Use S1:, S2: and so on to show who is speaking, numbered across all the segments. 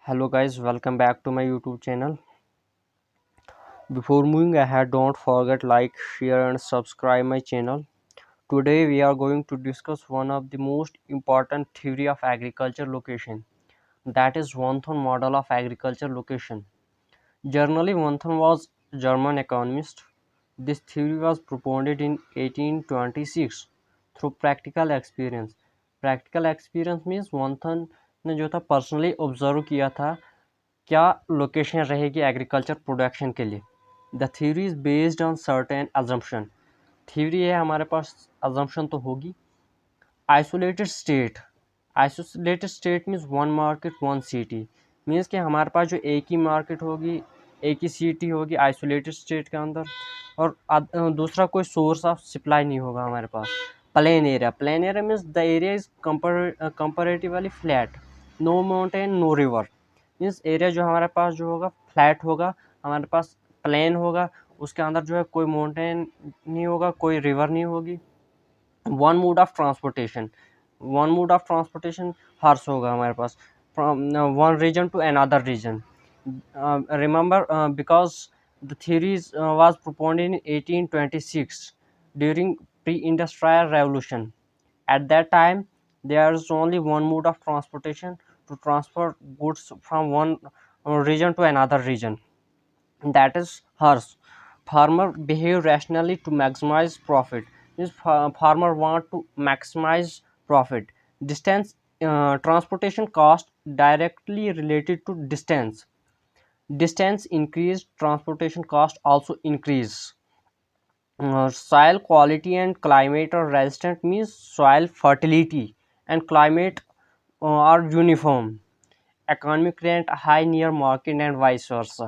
S1: Hello guys, welcome back to my YouTube channel. Before moving ahead, don't forget like, share and subscribe my channel. Today we are going to discuss one of the most important theory of agriculture location, that is Wonthon model of agriculture location. Generally, Wonthon was a German economist. This theory was proposed in 1826 through practical experience. Practical experience means Wonthon ने जो था personally observe किया था क्या location रहेगी agriculture production के लिए। The theory is based on certain assumption. Theory है हमारे पास, अजम्पशन तो होगी। Isolated state, isolated state means one market one city, means कि हमारे पास जो एक ही मार्केट होगी, एक ही सिटी होगी आइसोलेटेड स्टेट के अंदर, और दूसरा कोई सोर्स ऑफ सप्लाई नहीं होगा हमारे पास। Plain area, plain area means the area is comparatively flat, no mountain no river, means area जो हमारे पास जो होगा फ्लैट होगा, हमारे पास प्लेन होगा, उसके अंदर जो है कोई माउंटेन नहीं होगा, कोई रिवर नहीं होगी। One mode of transportation, one mode of transportation horse होगा हमारे पास from one region to another region. Remember because the theories was proposed in 1826 during pre-industrial revolution. At that time there is only one mode of transportation to transfer goods from one region to another region, that is horse. Farmer behave rationally to maximize profit, means farmer want to maximize profit. Distance, transportation cost directly related to distance. Distance increase, transportation cost also increase. Soil quality and climate are resistant, means soil fertility and climate are uniform. Economic rent high near market and vice versa.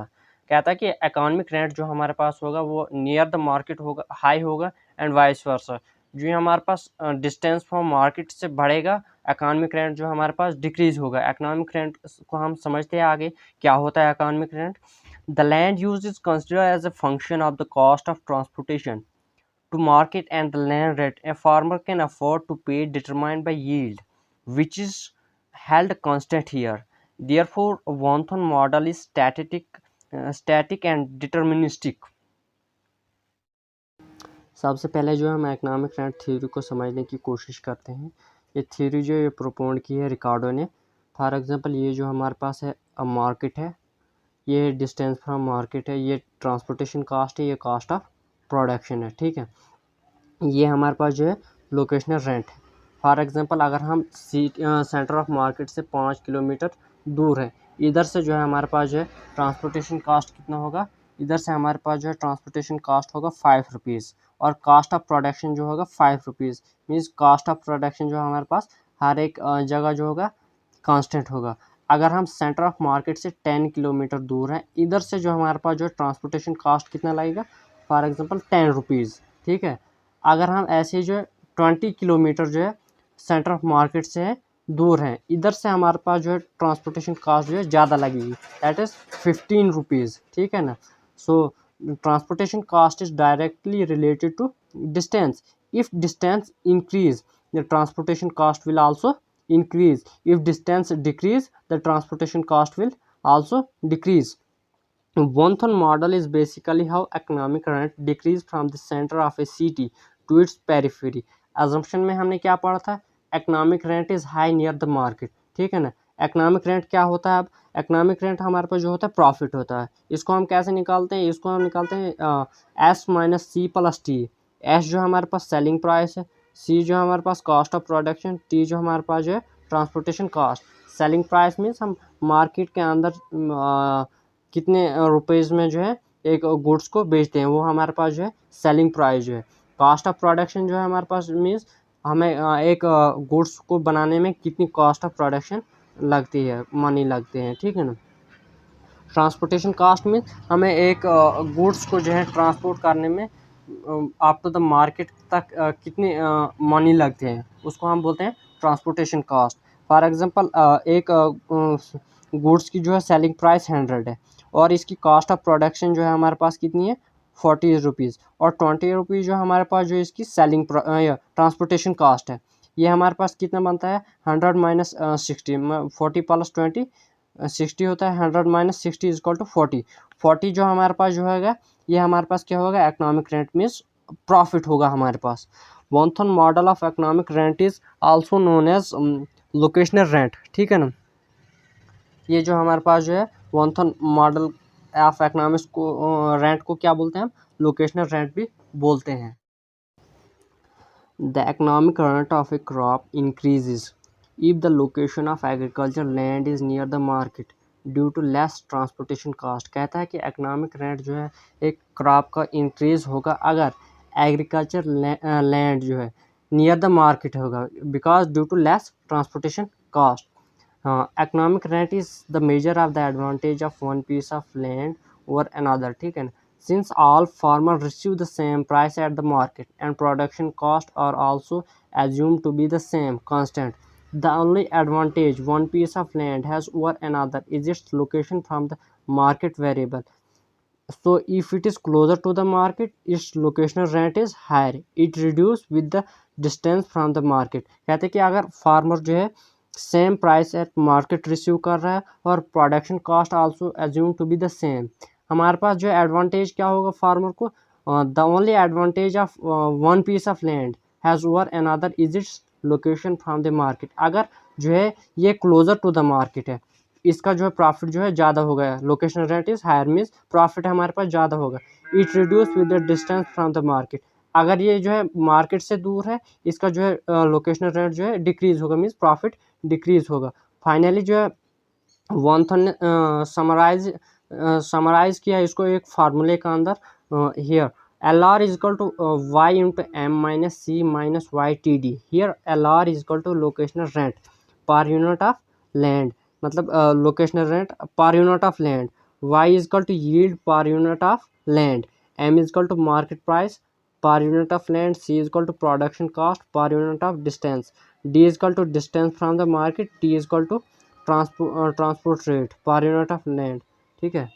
S1: कहता है कि economic rent जो हमारे पास होगा वो near the market होगा, high होगा, and vice versa. जो हमारे पास डिस्टेंस फ्रॉम मार्केट से बढ़ेगा, इकोनॉमिक रेंट जो हमारे पास डिक्रीज होगा। इकोनॉमिक रेंट को हम समझते हैं आगे क्या होता है economic rent. The land use is consider as a function of the cost of transportation to market and the land rate a farmer can afford to pay determined by yield, which is held constant here. Therefore, Wonthon model is static and deterministic. सबसे पहले जो हम economic rent theory को समझने की कोशिश करते हैं। ये थ्योरी जो ये प्रोपोज की है रिकार्डो ने। फॉर एग्जांपल ये जो हमारे पास है मार्केट है, ये डिस्टेंस फ्रॉम मार्केट है, ये ट्रांसपोर्टेशन कास्ट है, ये कॉस्ट ऑफ प्रोडक्शन है। ठीक है, ये हमारे पास जो है लोकेशनल रेंट है। फॉर एग्जांपल अगर हम सेंटर ऑफ मार्केट से 5 किलोमीटर दूर है, इधर से जो है हमारे पास जो है ट्रांसपोर्टेशन कास्ट कितना होगा, इधर से हमारे पास जो है ट्रांसपोर्टेशन कास्ट होगा 5 रुपीज़, और कास्ट ऑफ प्रोडक्शन जो होगा 5 rupees. Means caste of production जो हमारे पास हर एक जगह जो होगा कांस्टेंट होगा। अगर हम सेंटर ऑफ मार्केट से 10 किलोमीटर दूर हैं, इधर से जो हमारे पास जो है ट्रांसपोर्टेशन कास्ट कितना लगेगा, फॉर एग्जांपल 10 रुपीज़। ठीक है, अगर हम ऐसे जो है 20 किलोमीटर जो है सेंटर ऑफ मार्केट से है दूर हैं, इधर से हमारे पास जो है ट्रांसपोर्टेशन कास्ट जो है ज़्यादा लगेगी, दैट इज़ 15 रुपीज़। ठीक है ना। So transportation cost is directly related to distance. If distance increase the transportation cost will also increase. If distance decrease, the transportation cost will also decrease. Wonthon model is basically how economic rent decrease from the center of a city to its periphery. Assumption में हमने क्या पढ़ा था, economic rent is high near the market। ठीक है ना। economic rent क्या होता है, अब economic rent हमारे पास जो होता है प्रॉफिट होता है। इसको हम कैसे निकालते हैं, इसको हम निकालते हैं S minus C plus T. S जो हमारे पास सेलिंग प्राइस है, सी जो हमारे पास कॉस्ट ऑफ प्रोडक्शन, टी जो हमारे पास जो है transportation cost. Selling price means हम मार्केट के अंदर कितने रुपीज़ में जो है एक गुड्स को बेचते हैं, वो हमारे पास जो है सेलिंग प्राइस जो है। कॉस्ट ऑफ प्रोडक्शन जो है हमारे पास मीन्स हमें एक गुड्स को बनाने में कितनी कॉस्ट ऑफ प्रोडक्शन लगती है, मनी लगते हैं। ठीक है ना। ट्रांसपोर्टेशन कॉस्ट मीन्स हमें एक गुड्स को जो है ट्रांसपोर्ट करने में अप टू द मार्केट तक कितने मनी लगते हैं, उसको हम बोलते हैं ट्रांसपोर्टेशन कॉस्ट। फॉर एग्जांपल एक गुड्स की जो है सेलिंग प्राइस 100 है, और इसकी कॉस्ट ऑफ प्रोडक्शन जो है हमारे पास कितनी है 40 रुपीज़, और 20 रुपीज़ जो हमारे पास जो इसकी सेलिंग ट्रांसपोर्टेशन कॉस्ट है। ये हमारे पास कितना बनता है 100 माइनस 60, 40 प्लस 20 60 होता है, 100 माइनस 60 इज इक्वल टू 40। 40 जो हमारे पास जो होगा, ये हमारे पास क्या होगा, इकोनॉमिक रेंट मीन्स प्रॉफिट होगा हमारे पास। Von Thunen model of economic rent is also known as locational rent, ठीक है ना। ये जो हमारे पास जो है वॉन्थन मॉडल ऑफ इकोनॉमिक्स को रेंट को क्या बोलते हैं हम, लोकेशनल रेंट भी बोलते हैं। The economic rent of a crop increases if the location of agricultural land is near the market due to less transportation cost। कहता है कि economic rent जो है एक क्रॉप का इंक्रीज होगा अगर एग्रीकल्चर लैंड जो है नियर द मार्केट होगा, because due to less transportation cost. Economic rent is the measure of the advantage of one piece of land over another, ठीक है ना। Since all farmers receive the same price at the market and production costs are also assumed to be the same constant, the only advantage one piece of land has over another is its location from the market variable. So if it is closer to the market, its locational rent is higher. It reduces with the distance from the market। कहते हैं कि अगर farmer जो है same price at market receive कर रहा है और production cost also assume to be the same, हमारे पास जो एडवांटेज क्या होगा फार्मर को, the only advantage of one piece of land has over another is its location from the market. अगर जो है ये क्लोजर टू द मार्केट है, इसका जो है प्रॉफिट जो है ज़्यादा होगा, locational rent is higher means profit हमारे पास ज़्यादा होगा। It reduce with the distance from the market. अगर ये जो है मार्केट से दूर है, इसका जो है लोकेशनल रेंट जो है डिक्रीज होगा मीन्स प्रॉफिट डिक्रीज होगा। फाइनली जो है वॉन्थन ने समराइज किया इसको एक फार्मूले के अंदर, here LR is equal to y into M minus C minus Y T D. Here LR is equal to locational rent per unit of land, मतलब locational rent per unit of land. y is equal to yield per unit of land. m is equal to market price per unit of land. c is equal to production cost per unit of distance. d is equal to distance from the market. t is equal to transport rate per unit of land, ठीक है।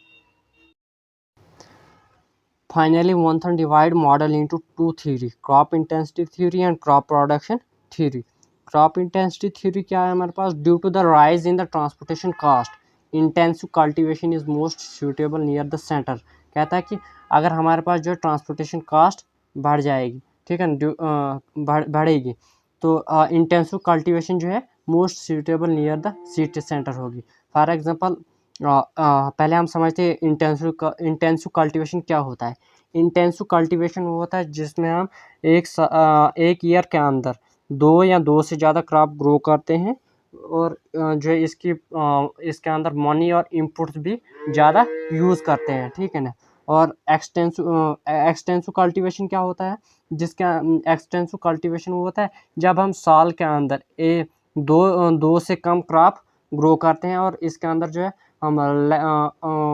S1: Finally, Wonthon divide model into two theory, crop intensity theory and crop production theory। crop intensity theory क्या है हमारे पास, due to the rise in the transportation cost, intensive cultivation is most suitable near the center। कहता है कि अगर हमारे पास जो ट्रांसपोर्टेशन कॉस्ट बढ़ जाएगी, ठीक है ना, बढ़ेगी तो इंटेंसिव कल्टीवेशन जो है most suitable near the city centre होगी। फॉर एग्जांपल पहले हम समझते हैं इंटेंसिव कल्टीवेशन क्या होता है। इंटेंसिव कल्टीवेशन वो होता है जिसमें हम एक ईयर के अंदर दो या दो से ज़्यादा क्रॉप ग्रो करते हैं और जो है इसके अंदर मनी और इनपुट्स भी ज़्यादा यूज़ करते हैं, ठीक है ना। और एक्सटेंसिव कल्टीवेशन क्या होता है, जिसका एक्सटेंसिव कल्टीवेशन वो होता है जब हम साल के अंदर दो से कम क्रॉप ग्रो करते हैं और इसके अंदर जो है हम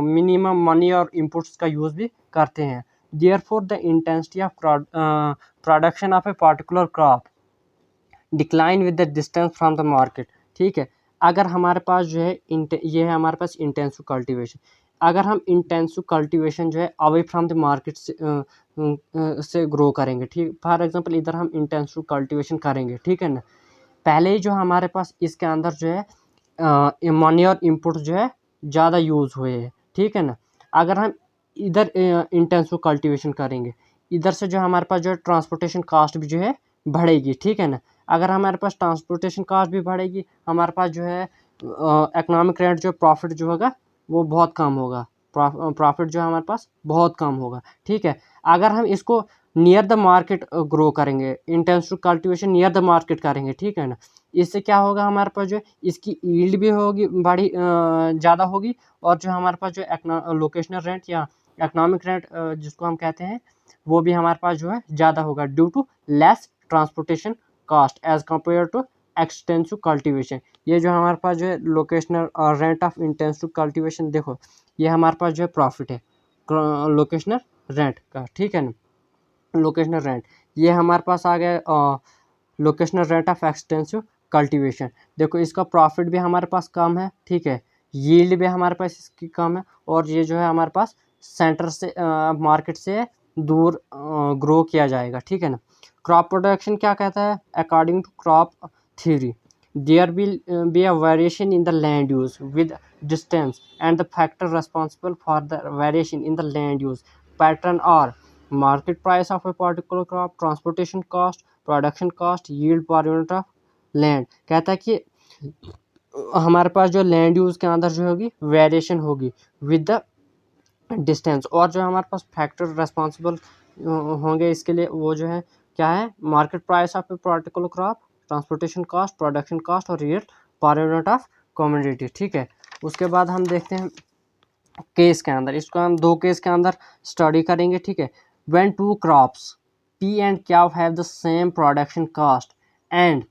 S1: मिनिमम मनी और इनपुट्स का यूज़ भी करते हैं। Therefore the intensity of production of a particular crop decline with the distance from the market, ठीक है। अगर हमारे पास जो है ये है हमारे पास इंटेंसिव कल्टीवेशन। अगर हम इंटेंसिव कल्टीवेशन जो है अवे फ्रॉम द मार्केट से ग्रो करेंगे, ठीक। फॉर एग्जांपल इधर हम इंटेंसिव कल्टीवेशन करेंगे, ठीक है ना। पहले ही जो हमारे पास इसके अंदर जो है मनी और इनपुट जो है ज़्यादा यूज़ हुए हैं, ठीक है ना। अगर हम इधर इंटेंसिव कल्टीवेशन करेंगे, इधर से जो हमारे पास जो है ट्रांसपोर्टेशन कास्ट भी जो है बढ़ेगी, ठीक है ना। अगर हमारे पास ट्रांसपोर्टेशन कास्ट भी बढ़ेगी, हमारे पास जो है इकोनॉमिक रेंट जो प्रॉफिट जो होगा वो बहुत कम होगा, प्रॉफिट जो है हमारे पास बहुत कम होगा, ठीक है। अगर हम इसको नियर द मार्केट ग्रो करेंगे, intensive cultivation near the market करेंगे, ठीक है ना, इससे क्या होगा हमारे पास जो है इसकी यील्ड भी होगी बड़ी ज़्यादा होगी और जो हमारे पास जो लोकेशनल रेंट या इकोनॉमिक रेंट जिसको हम कहते हैं वो भी हमारे पास जो है ज़्यादा होगा due to less transportation cost as compare to extensive cultivation. ये जो हमारे पास जो है locational rent of intensive cultivation, देखो ये हमारे पास जो है प्रॉफिट है लोकेशनल रेंट का, ठीक है ना। लोकेशनल रेंट ये हमारे पास आ गया locational rent of extensive cultivation. देखो इसका प्रॉफिट भी हमारे पास कम है, ठीक है, यील्ड भी हमारे पास इसकी कम है और ये जो है हमारे पास सेंटर से मार्केट से दूर ग्रो किया जाएगा, ठीक है ना। क्रॉप प्रोडक्शन क्या कहता है, according to crop theory there will be a variation in the land use with distance and the factor responsible for the variation in the land use pattern are market price of a particular crop, transportation cost, production cost, yield per unit of land। कहता है कि हमारे पास जो land use के अंदर जो होगी वेरिएशन होगी विद द डिस्टेंस, और जो हमारे पास फैक्टर रेस्पॉन्सिबल होंगे इसके लिए वो जो है क्या है, market price of a particular crop, transportation cost, production cost और rate per unit of commodity. ठीक है, उसके बाद हम देखते हैं केस के अंदर, इसको हम दो केस के अंदर स्टडी करेंगे। ठीक है, when two crops P and Q have the same production cost and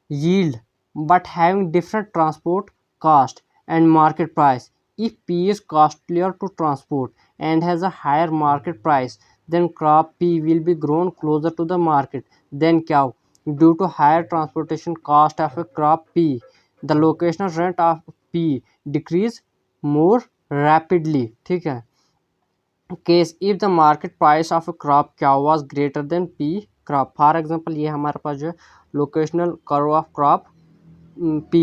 S1: yield but having different transport cost and market price. If P is costlier to transport and has a higher market price, then crop P will be grown closer to the market than cow due to higher transportation cost of a crop P. The locational rent of P decrease more rapidly. ठीक है, case if the market price of a crop cow was greater than P crop. For example, ये हमारे पास जो है locational curve of crop P,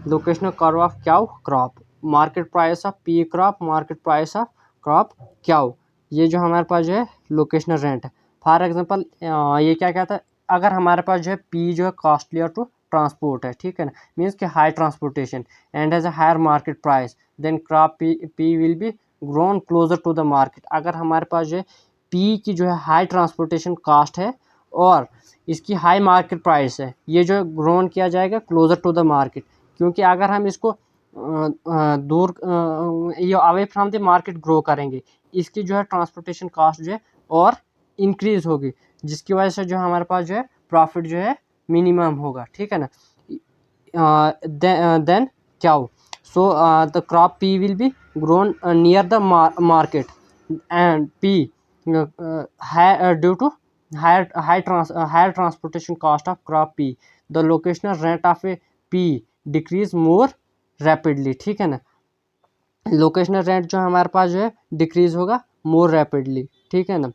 S1: locational curve of Q crop, market price of P crop, market price of crop Q, ये जो हमारे पास जो है लोकेशनल रेंट है। फॉर एग्जांपल ये क्या कहता है, अगर हमारे पास जो है P जो है कॉस्टलियर टू ट्रांसपोर्ट है, ठीक है ना, मीन्स कि high transportation and has a higher market price, then crop P will be grown closer to the market. अगर हमारे पास जो है P की जो है हाई ट्रांसपोर्टेशन कॉस्ट है और इसकी हाई मार्केट प्राइस है, ये जो ग्रोन किया जाएगा क्लोजर टू द मार्केट, क्योंकि अगर हम इसको दूर ये away from the market grow करेंगे, इसकी जो है ट्रांसपोर्टेशन कॉस्ट जो है और इंक्रीज होगी, जिसकी वजह से जो हमारे पास जो है प्रॉफिट जो है मिनिमम होगा। ठीक है ना, देन क्या हो, so the crop P will be grown near the market and P due to higher transportation cost of crop P, the locational rent of a P decrease more rapidly। ठीक है ना, locational rent जो हमारे पास जो है decrease होगा मोर rapidly. ठीक है ना,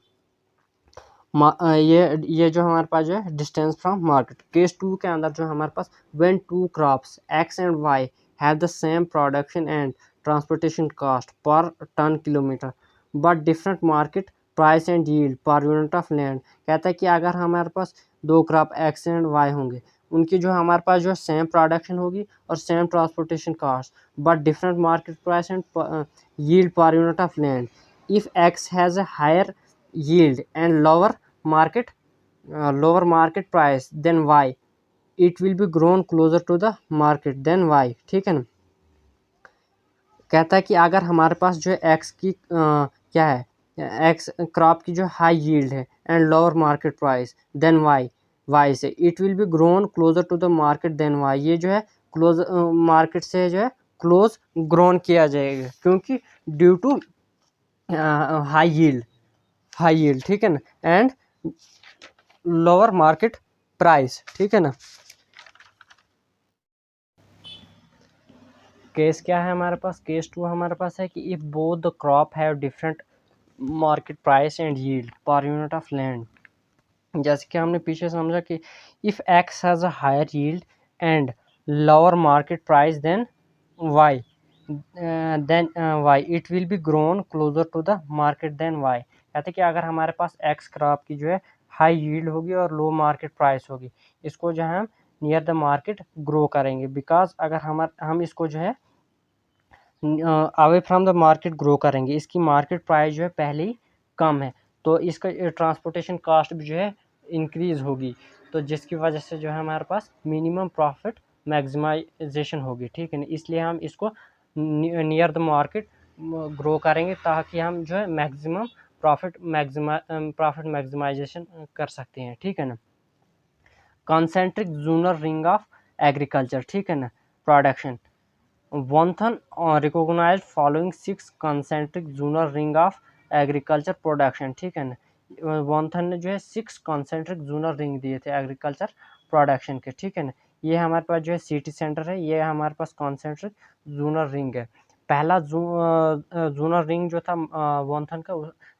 S1: ये जो हमारे पास जो है डिस्टेंस फ्रॉम मार्केट। केस 2 के अंदर जो हमारे पास when two crops X and Y have the same production and transportation cost per ton kilometre but different market price and yield per unit of land. कहता है कि अगर हमारे पास दो क्रॉप X एंड Y होंगे, उनकी जो हमारे पास जो सेम प्रोडक्शन होगी और same transportation cost but different market price and yield per unit of land. If X has a higher yield and lower market price than Y, it will be grown closer to the market than Y। ठीक है ना, कहता है कि अगर हमारे पास जो है X की क्या है, X क्रॉप की जो हाई यील्ड है and lower market price than Y से, it will be grown closer to the market than Y, ये जो है क्लोज मार्केट से जो है क्लोज ग्रोन किया जाएगा, क्योंकि ड्यू टू हाई यील्ड। ठीक है ना, एंड लोअर मार्केट प्राइस। ठीक है ना, केस क्या है हमारे पास, केस 2 हमारे पास है कि if both the crop have different market price and yield per unit of land. जैसे कि हमने पीछे समझा कि if X has a higher yield and lower market price than Y, it will be grown closer to the market than Y। कहते हैं कि अगर हमारे पास X क्रॉप की जो है हाई यील्ड होगी और लो मार्केट प्राइस होगी, इसको जो है हम नियर द मार्केट ग्रो करेंगे, बिकॉज अगर हम इसको जो है away from the market grow करेंगे, इसकी मार्केट प्राइस जो है पहले ही कम है, तो इसका ट्रांसपोर्टेशन कॉस्ट भी जो है इंक्रीज होगी, तो जिसकी वजह से जो है हमारे पास मिनिमम प्रॉफिट मैक्सिमाइजेशन होगी। ठीक है ना, इसलिए हम इसको नियर द मार्केट ग्रो करेंगे ताकि हम जो है मैक्सिमम प्रॉफिट मैक्सिमाइजेशन कर सकते हैं। ठीक है ना, concentric zone or ring of agriculture. ठीक है ना, production von Thunen recognised following 6 concentric zone or ring of agriculture production. ठीक है ना, वॉन्थन ने जो है 6 कॉन्सेंट्रिक जूनर रिंग दिए थे एग्रीकल्चर प्रोडक्शन के। ठीक है ना, ये हमारे पास जो है सिटी सेंटर है, ये हमारे पास कॉन्सेंट्रिक जूनर रिंग है। पहला जूनर रिंग जो था वॉन्थन का,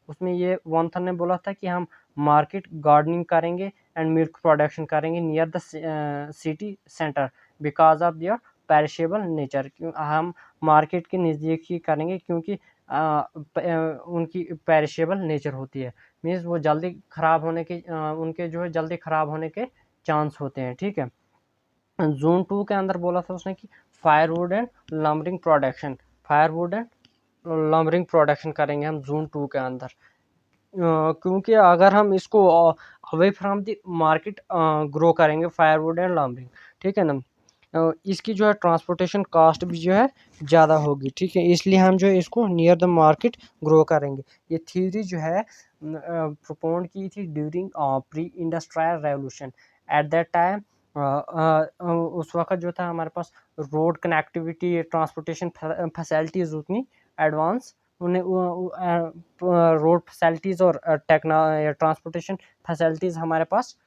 S1: उसमें ये वॉन्थन ने बोला था कि हम मार्केट गार्डनिंग करेंगे एंड मिल्क प्रोडक्शन करेंगे near the city centre because of their perishable nature, क्यों हम मार्केट के नज़दीक ही करेंगे क्योंकि उनकी पेरिशेबल नेचर होती है, मीन्स वो जल्दी ख़राब होने के उनके जो है जल्दी ख़राब होने के चांस होते हैं, ठीक है। जोन 2 के अंदर बोला था उसने कि firewood and lumbering production, firewood and lumbering production करेंगे हम जोन 2 के अंदर, क्योंकि अगर हम इसको away from the market grow करेंगे फायरवुड एंड लम्बरिंग, ठीक है ना, इसकी जो है ट्रांसपोर्टेशन कॉस्ट भी जो है ज़्यादा होगी, ठीक है, इसलिए हम जो है इसको नियर द मार्केट ग्रो करेंगे। ये थ्योरी जो है प्रोपोन्ड की थी during pre industrial revolution. At that time उस वक्त जो था हमारे पास रोड कनेक्टिविटी, ट्रांसपोर्टेशन फैसिलिटीज़ उतनी एडवांस उन्हें रोड फैसिलिटीज़ और ट्रांसपोर्टेशन फैसिलिटीज़ हमारे पास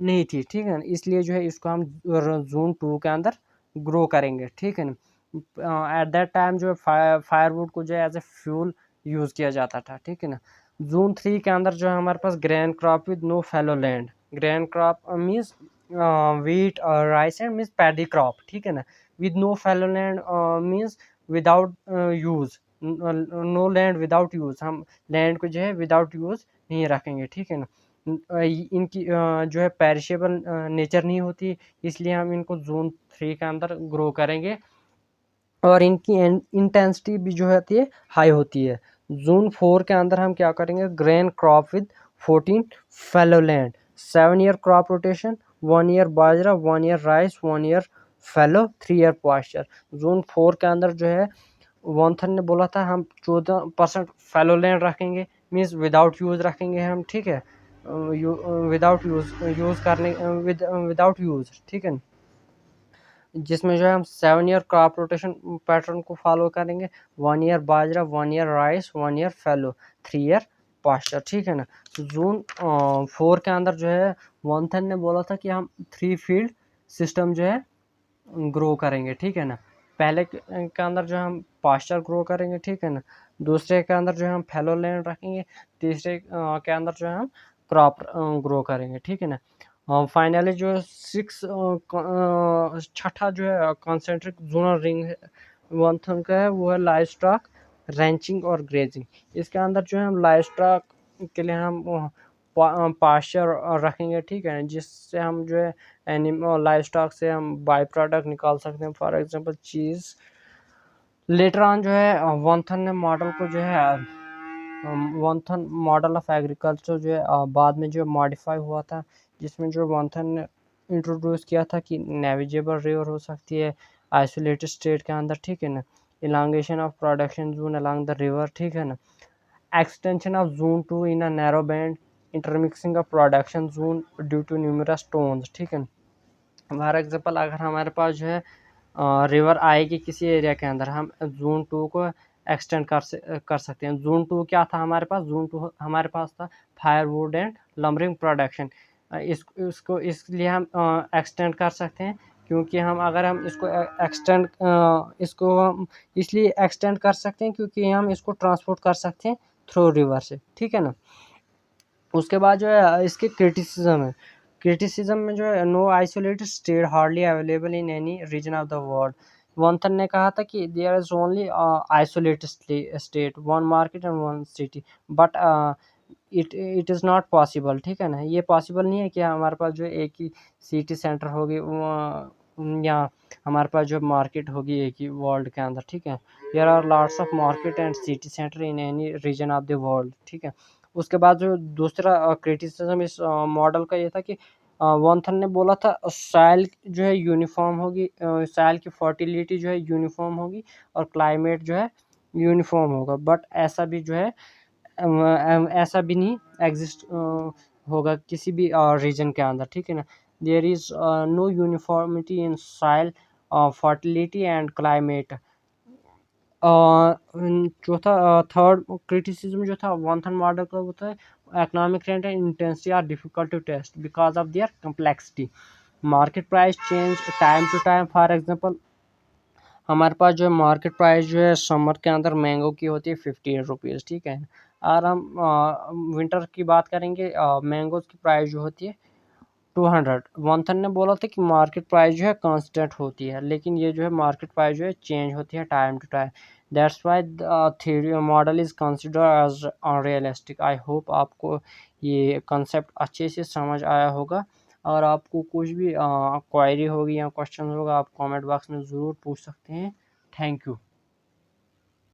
S1: नहीं थी, ठीक है ना, इसलिए जो है इसको हम जोन 2 के अंदर ग्रो करेंगे, ठीक है ना। एट दैट टाइम जो है फायरवुड को जो है एज ए फ्यूल यूज़ किया जाता था, ठीक है ना। जोन 3 के अंदर जो है हमारे पास grain crop with no fallow land, grain crop means wheat, rice and means paddy crop, ठीक है ना, with no fallow land means without use, no land without use, हम लैंड को जो है विदाउट यूज नहीं रखेंगे, ठीक है ना। इनकी जो है पेरिशेबल नेचर नहीं होती, इसलिए हम इनको जोन 3 के अंदर ग्रो करेंगे और इनकी इंटेंसिटी भी जो होती है हाई होती है। जोन 4 के अंदर हम क्या करेंगे, grain crop with 14 fallow land, 7 year crop rotation, 1 year bajra, 1 year rice, 1 year fallow, 3 year pasture. Zone 4 के अंदर जो है वॉन्थन ने बोला था हम 14% फैलो लैंड रखेंगे, मीन्स विदाउट यूज रखेंगे हम, ठीक है, विदाउट यूज करने विदाउट यूज, ठीक है, जिसमें जो है हम 7 ईयर क्रॉप रोटेशन पैटर्न को फॉलो करेंगे, 1 year bajra, 1 year rice, 1 year fallow, 3 year pasture, ठीक है ना। जोन 4 के अंदर जो है वॉन्थन ने बोला था कि हम 3 फील्ड सिस्टम जो है ग्रो करेंगे, ठीक है ना। पहले के अंदर जो हम पास्चर ग्रो करेंगे, ठीक है ना, दूसरे के अंदर जो है हम फैलो लैंड रखेंगे, तीसरे के अंदर जो है हम क्रॉप ग्रो करेंगे, ठीक है ना। फाइनली जो 6 छठा जो है कॉन्सेंट्रिक जोनल रिंग है वॉन्थन का है, वो है लाइव स्टॉक, रैंचिंग और ग्रेजिंग। इसके अंदर जो है हम लाइव स्टॉक के लिए हम पास्चर रखेंगे, ठीक है, जिससे हम जो है एनिमल लाइव स्टॉक से हम बाई प्रोडक्ट निकाल सकते हैं, for example cheese. Later on जो है वॉन्थन ने मॉडल को जो है वॉन्थन मॉडल ऑफ एग्रीकल्चर जो है बाद में जो मॉडिफाई हुआ था, जिसमें जो वॉन्थन ने इंट्रोड्यूस किया था कि नेविगेबल रिवर हो सकती है आइसोलेटेड स्टेट के अंदर, ठीक है ना, elongation of production zone along the river, ठीक है ना, extension of zone 2 in a narrow band, intermixing of production zone due to numerous stones, ठीक है। फॉर एग्जांपल अगर हमारे पास जो है रिवर आएगी किसी एरिया के अंदर, हम जोन 2 को एक्सटेंड कर सकते हैं। जोन 2 क्या था हमारे पास, जोन 2 हमारे पास था फायरवुड एंड लम्बरिंग प्रोडक्शन, इसको इसलिए हम एक्सटेंड कर सकते हैं, क्योंकि हम अगर हम इसको एक्सटेंड इसको हम इसलिए एक्सटेंड कर सकते हैं क्योंकि हम इसको ट्रांसपोर्ट कर सकते हैं थ्रू रिवर से, ठीक है ना। उसके बाद जो है इसके क्रिटिसिज्म है, क्रिटिसिज्म में जो है no isolated state hardly available in any region of the world. Von Thunen ने कहा था कि there is only isolated state, one market and one city, but it is not possible, ठीक है ना, ये पॉसिबल नहीं है कि हमारे पास जो एक ही सिटी सेंटर होगी या हमारे पास जो मार्केट होगी एक ही वर्ल्ड के अंदर, ठीक है। There are lots of market and city centre in any region of the world, ठीक है। उसके बाद जो दूसरा क्रिटिसिज्म इस मॉडल का ये था कि वॉन्थन ने बोला था सॉइल जो है यूनिफॉर्म होगी, सॉइल की फर्टिलिटी जो है यूनिफॉर्म होगी और क्लाइमेट जो है यूनिफॉर्म होगा, बट ऐसा भी जो है ऐसा भी नहीं एग्जिस्ट होगा किसी भी रीजन के अंदर, ठीक है ना। There is no uniformity in soil fertility and climate. चौथा थर्ड क्रिटिसिज्म जो था वॉन्थन मॉडल का होता है economic rent and intensity are difficult to test because of their complexity, market price change time to time. For example हमारे पास जो है मार्केट प्राइस जो है समर के अंदर मैंगो की होती है 58 रुपीज़, ठीक है। और हम विंटर की बात करेंगे मैंगोज की प्राइस जो होती है 200। मंथन ने बोला था कि मार्केट प्राइस जो है कांस्टेंट होती है, लेकिन ये जो है मार्केट प्राइस जो है चेंज होती है time to time. That's why theory model is consider as unrealistic. I hope आपको ये कंसेप्ट अच्छे से समझ आया होगा। और आपको कुछ भी क्वायरी होगी या क्वेश्चन होगा, आप कमेंट बॉक्स में ज़रूर पूछ सकते हैं। Thank you.